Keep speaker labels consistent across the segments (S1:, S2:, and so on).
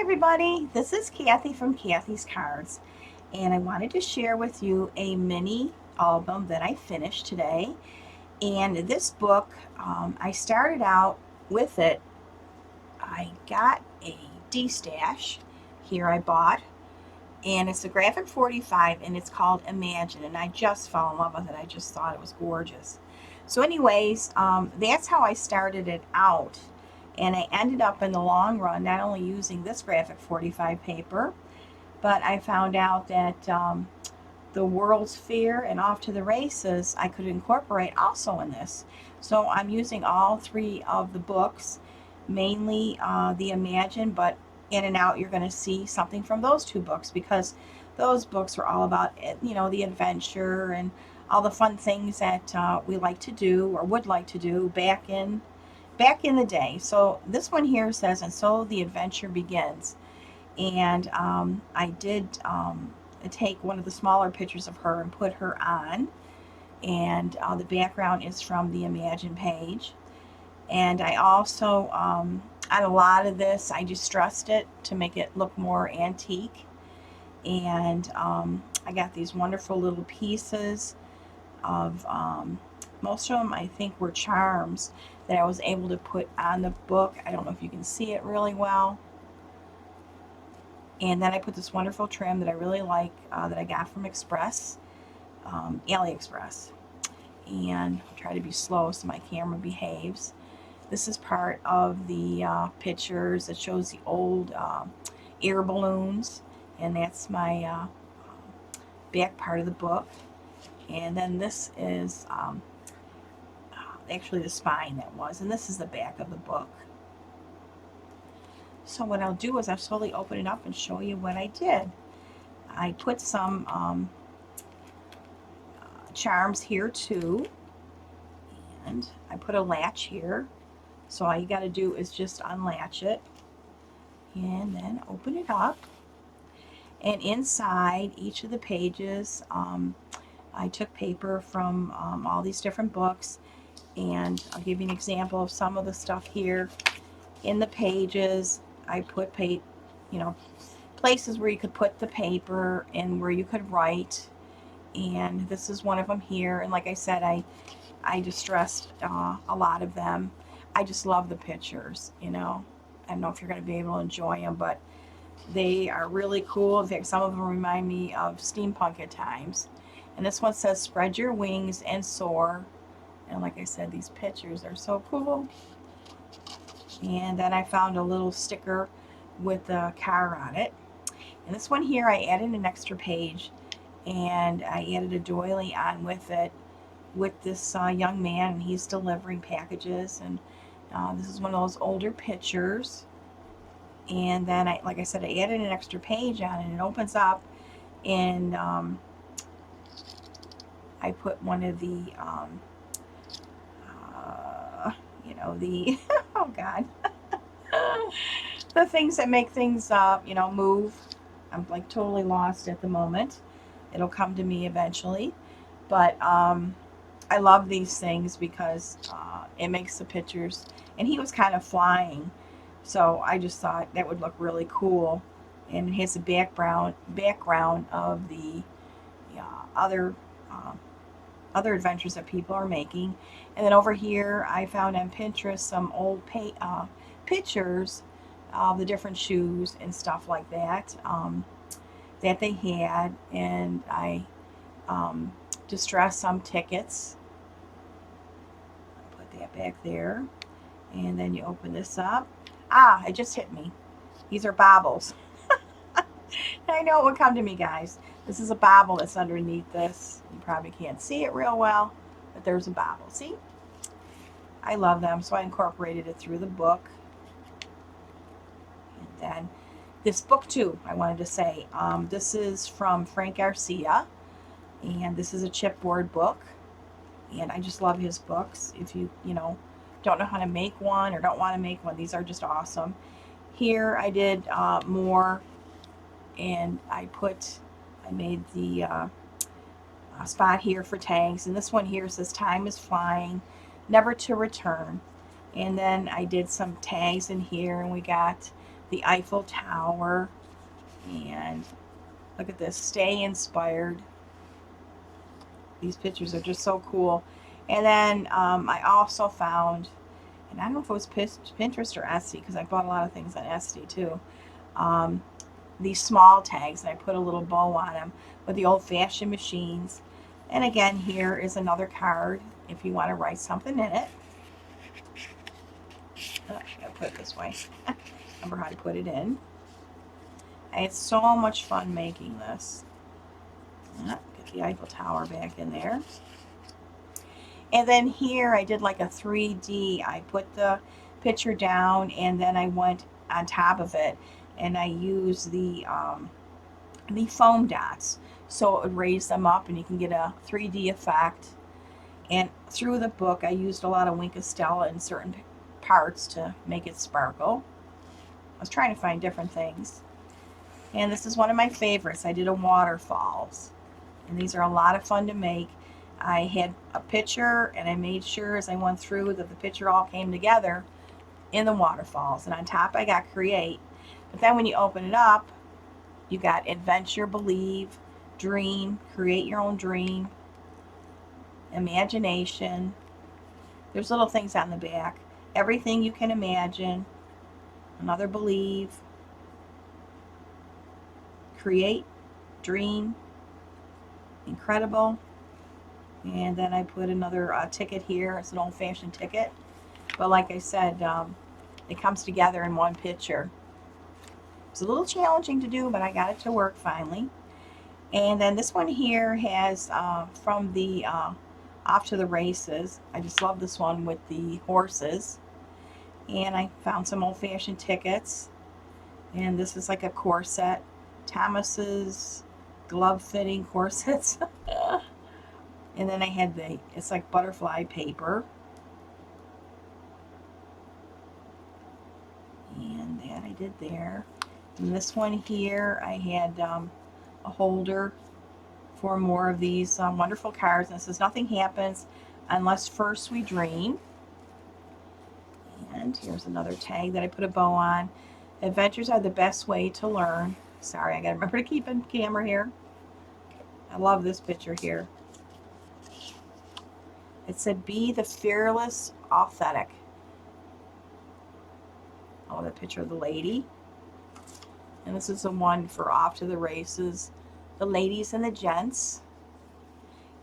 S1: everybody, this is Kathy from Kathy's Cards, and I wanted to share with you a mini album that I finished today. And this book, I started out with it. I got a D-stash here I bought, and it's a graphic 45, and it's called Imagine, and I just fell in love with it. I just thought it was gorgeous. So anyways, that's how I started it out, and I ended up in the long run not only using this graphic 45 paper, but I found out that the World's Fair and Off to the Races I could incorporate also in this. So I'm using all three of the books, mainly the Imagine, but in and out you're going to see something from those two books because those books are all about the adventure and all the fun things that we like to do or would like to do back in the day. So this one here says, and so the adventure begins. And I did take one of the smaller pictures of her and put her on. And the background is from the Imagine page. And I also, on a lot of this, I distressed it to make it look more antique. And I got these wonderful little pieces of, most of them I think were charms that I was able to put on the book. I don't know if you can see it really well. And then I put this wonderful trim that I really like that I got from AliExpress. And I'll try to be slow so my camera behaves. This is part of the pictures that shows the old air balloons. And that's my back part of the book. And then this is actually the spine that was. And this is the back of the book. So what I'll do is I'll slowly open it up and show you what I did. I put some charms here too, and I put a latch here. So all you got to do is just unlatch it and then open it up. And inside each of the pages, I took paper from all these different books, and I'll give you an example of some of the stuff here. In the pages, I put places where you could put the paper and where you could write. And this is one of them here. And like I said, I distressed a lot of them. I just love the pictures, I don't know if you're going to be able to enjoy them, but they are really cool. In fact, some of them remind me of steampunk at times. And this one says, spread your wings and soar. And like I said, these pictures are so cool. And then I found a little sticker with a car on it. And this one here, I added an extra page, and I added a doily on with it with this young man, and he's delivering packages. And this is one of those older pictures. And then, like I said, I added an extra page on it, and it opens up, and I put one of the, the, oh God, the things that make things, move. I'm like totally lost at the moment. It'll come to me eventually. But I love these things because it makes the pictures, and he was kind of flying. So I just thought that would look really cool. And it has a background of the other adventures that people are making. And then over here, I found on Pinterest some old pictures of the different shoes and stuff like that that they had. And I distressed some tickets. Put that back there. And then you open this up. Ah, it just hit me. These are baubles. I know it would come to me, guys. This is a bauble that's underneath this. You probably can't see it real well, but there's a bauble. See? I love them, so I incorporated it through the book. And then this book, too, I wanted to say. This is from Frank Garcia, and this is a chipboard book. And I just love his books. If you don't know how to make one or don't want to make one, these are just awesome. Here I did more, and I made the spot here for tags, and this one here says time is flying, never to return. And then I did some tags in here, and we got the Eiffel Tower, and look at this, stay inspired. These pictures are just so cool. And then I also found, and I don't know if it was Pinterest or Etsy, because I bought a lot of things on Etsy too, these small tags, and I put a little bow on them with the old-fashioned machines. And again, here is another card if you want to write something in it. Oh, I gotta put it this way. Remember how to put it in. I had so much fun making this. Get the Eiffel Tower back in there. And then here I did like a 3D. I put the picture down and then I went on top of it and I used the foam dots. So it would raise them up and you can get a 3D effect. And through the book I used a lot of Wink of Stella in certain parts to make it sparkle. I was trying to find different things. And this is one of my favorites. I did a waterfalls. And these are a lot of fun to make. I had a picture and I made sure as I went through that the picture all came together in the waterfalls. And on top I got create. But then when you open it up, you got adventure, believe, dream, create your own dream, imagination. There's little things on the back. Everything you can imagine. Another believe, create, dream, incredible. And then I put another ticket here. It's an old-fashioned ticket. But like I said, it comes together in one picture. It's a little challenging to do, but I got it to work finally. And then this one here has from the Off to the Races. I just love this one with the horses. And I found some old-fashioned tickets. And this is like a corset. Thomas's glove fitting corsets. And then I had it's like butterfly paper. And that I did there. And this one here, I had a holder for more of these wonderful cards. And it says, nothing happens unless first we dream. And here's another tag that I put a bow on. Adventures are the best way to learn. Sorry, I gotta remember to keep in camera here. I love this picture here. It said, be the fearless, authentic. Oh, the picture of the lady. And this is the one for Off to the Races. The ladies and the gents.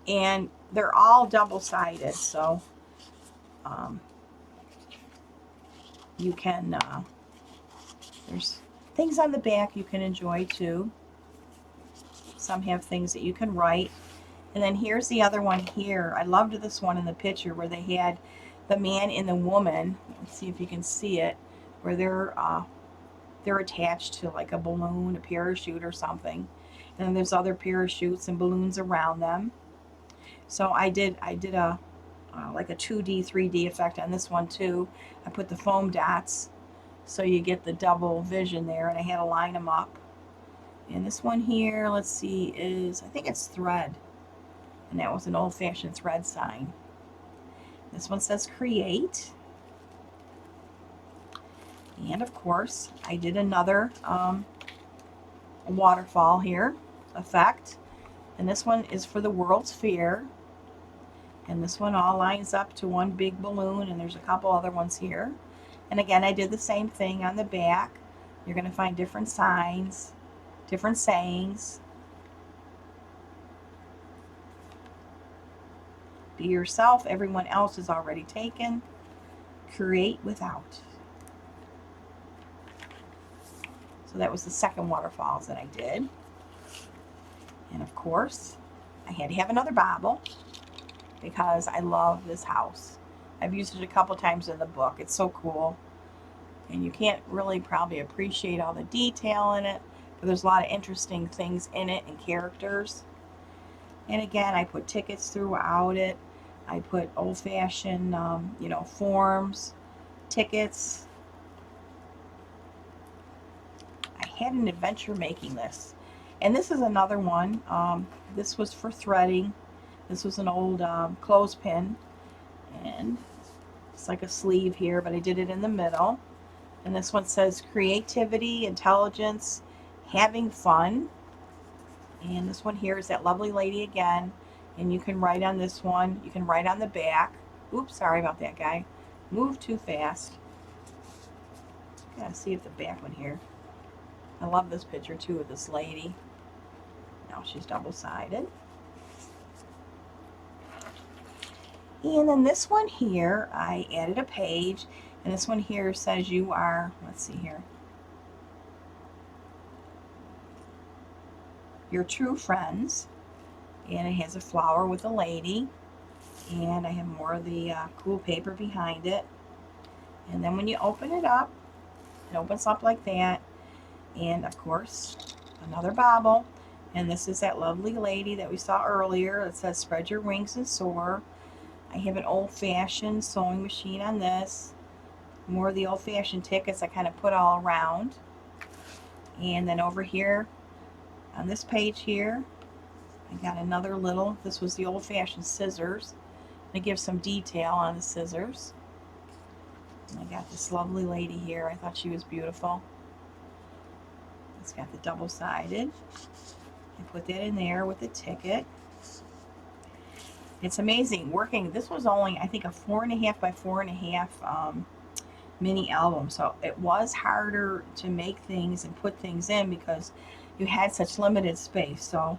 S1: And they're all double-sided, so you can, there's things on the back you can enjoy too. Some have things that you can write. And then here's the other one here. I loved this one in the picture where they had the man and the woman. Let's see if you can see it. Where they're attached to like a balloon, a parachute or something. And then there's other parachutes and balloons around them. So I did a like a 2D, 3D effect on this one too. I put the foam dots so you get the double vision there, and I had to line them up. And this one here, let's see, is, I think it's thread. And that was an old-fashioned thread sign. This one says create. And of course, I did another waterfall here effect. And this one is for the World's Fair. And this one all lines up to one big balloon, and there's a couple other ones here. And again, I did the same thing on the back. You're going to find different signs, different sayings. Be yourself. Everyone else is already taken. Create without. So that was the second waterfalls that I did. And of course, I had to have another Bible because I love this house. I've used it a couple times in the book. It's so cool. And you can't really probably appreciate all the detail in it, but there's a lot of interesting things in it and characters. And again, I put tickets throughout it. I put old-fashioned, forms, tickets. I had an adventure making this. And this is another one. This was for threading. This was an old clothespin. And it's like a sleeve here, but I did it in the middle. And this one says creativity, intelligence, having fun. And this one here is that lovely lady again. And you can write on this one. You can write on the back. Oops, sorry about that, guy. Moved too fast. Gotta see if the back one here. I love this picture too of this lady. Now she's double-sided. And then this one here, I added a page. And this one here says you are, let's see here, your true friends. And it has a flower with a lady. And I have more of the cool paper behind it. And then when you open it up, it opens up like that. And of course, another bobble. And this is that lovely lady that we saw earlier. It says spread your wings and soar. I have an old-fashioned sewing machine on this. More of the old-fashioned tickets I kind of put all around. And then over here, on this page here, I got another little, this was the old-fashioned scissors. To give some detail on the scissors. And I got this lovely lady here. I thought she was beautiful. It's got the double-sided. I put that in there with the ticket. It's amazing working. This was only, I think, a 4.5 by 4.5 mini album. So it was harder to make things and put things in because you had such limited space. So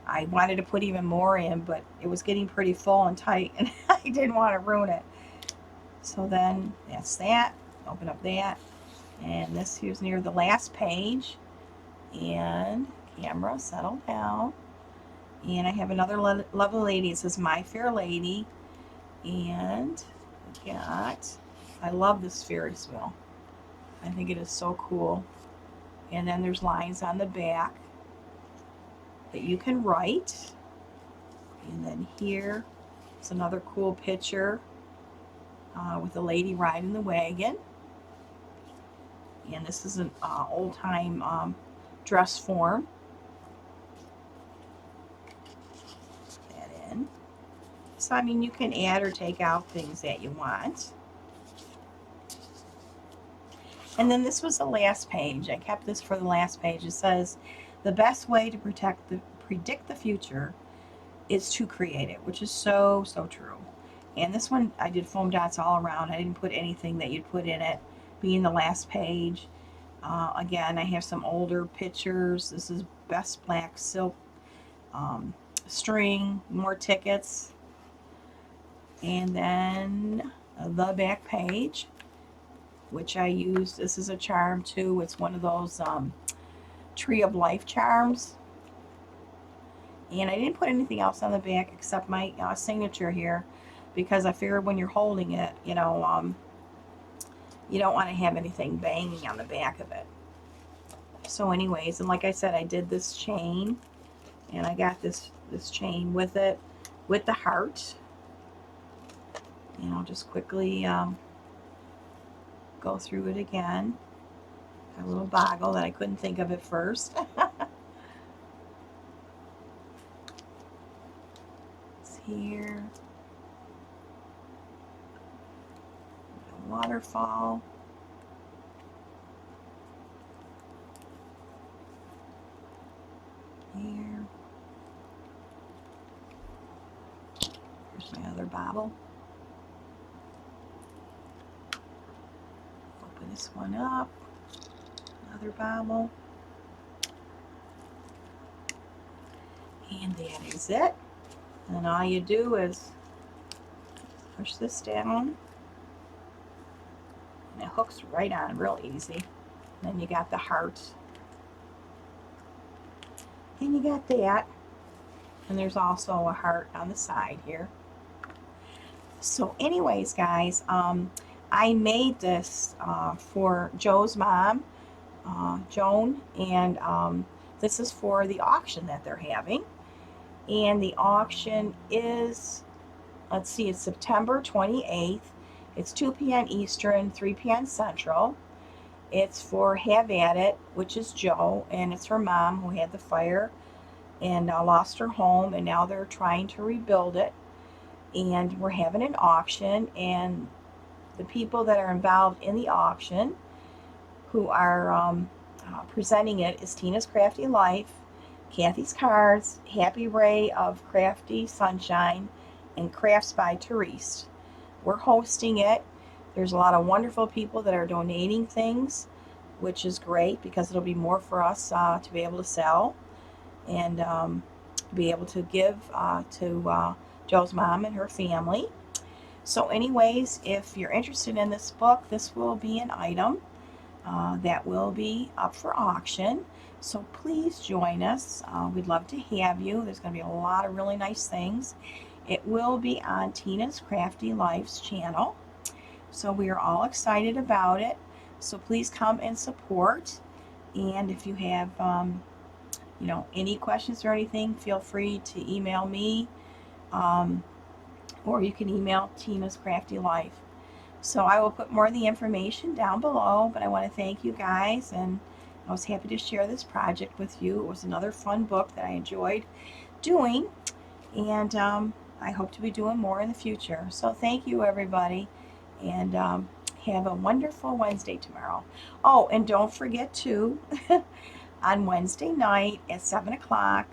S1: I wanted to put even more in, but it was getting pretty full and tight, and I didn't want to ruin it. So then that's that. Open up that. And this here's near the last page. And camera, settle down. And I have another lovely lady. It says My Fair Lady. And we got, I love this Ferris wheel. I think it is so cool. And then there's lines on the back that you can write. And then here is another cool picture with a lady riding the wagon. And this is an old-time dress form. Put that in. So, I mean, you can add or take out things that you want. And then this was the last page. I kept this for the last page. It says, the best way to predict the future is to create it, which is so, so true. And this one, I did foam dots all around. I didn't put anything that you'd put in it, being the last page. Again, I have some older pictures. This is best black silk string, more tickets. And then the back page, which I used. This is a charm too. It's one of those Tree of Life charms. And I didn't put anything else on the back except my signature here, because I figured when you're holding it, you know, you don't want to have anything banging on the back of it. So anyways, and like I said, I did this chain, and I got this chain with it, with the heart. And I'll just quickly go through it again. A little boggle that I couldn't think of at first. It's here. A waterfall. Here. Here's my other bobble. Open this one up. Another bobble. And that is it. And all you do is push this down. And it hooks right on real easy. And then you got the heart. And you got that. And there's also a heart on the side here. So anyways, guys, I made this for Joe's mom, Joan, and this is for the auction that they're having. And the auction is, let's see, it's September 28th. It's 2 p.m. Eastern, 3 p.m. Central. It's for Have At It, which is Joe, and it's her mom who had the fire and lost her home, and now they're trying to rebuild it. And we're having an auction, and the people that are involved in the auction who are presenting it is Tina's Crafty Life, Kathy's Cards, Happy Ray of Crafty Sunshine, and Crafts by Teresa. We're hosting it. There's a lot of wonderful people that are donating things, which is great because it'll be more for us to be able to sell and be able to give to Joe's mom and her family. So anyways, if you're interested in this book, this will be an item that will be up for auction. So please join us. We'd love to have you. There's going to be a lot of really nice things. It will be on Tina's Crafty Life's channel. So we are all excited about it. So please come and support. And if you have any questions or anything, feel free to email me. Or you can email Tina's Crafty Life. So I will put more of the information down below, but I want to thank you guys, and I was happy to share this project with you. It was another fun book that I enjoyed doing, and I hope to be doing more in the future. So thank you, everybody, and have a wonderful Wednesday tomorrow. Oh, and don't forget to, on Wednesday night at 7 o'clock,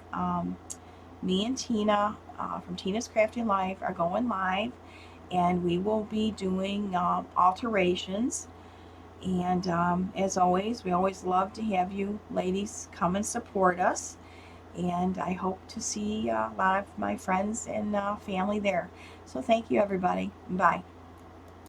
S1: me and Tina from Tina's Crafty Life are going live, and we will be doing alterations. And as always, we always love to have you ladies come and support us. And I hope to see a lot of my friends and family there. So thank you, everybody. Bye.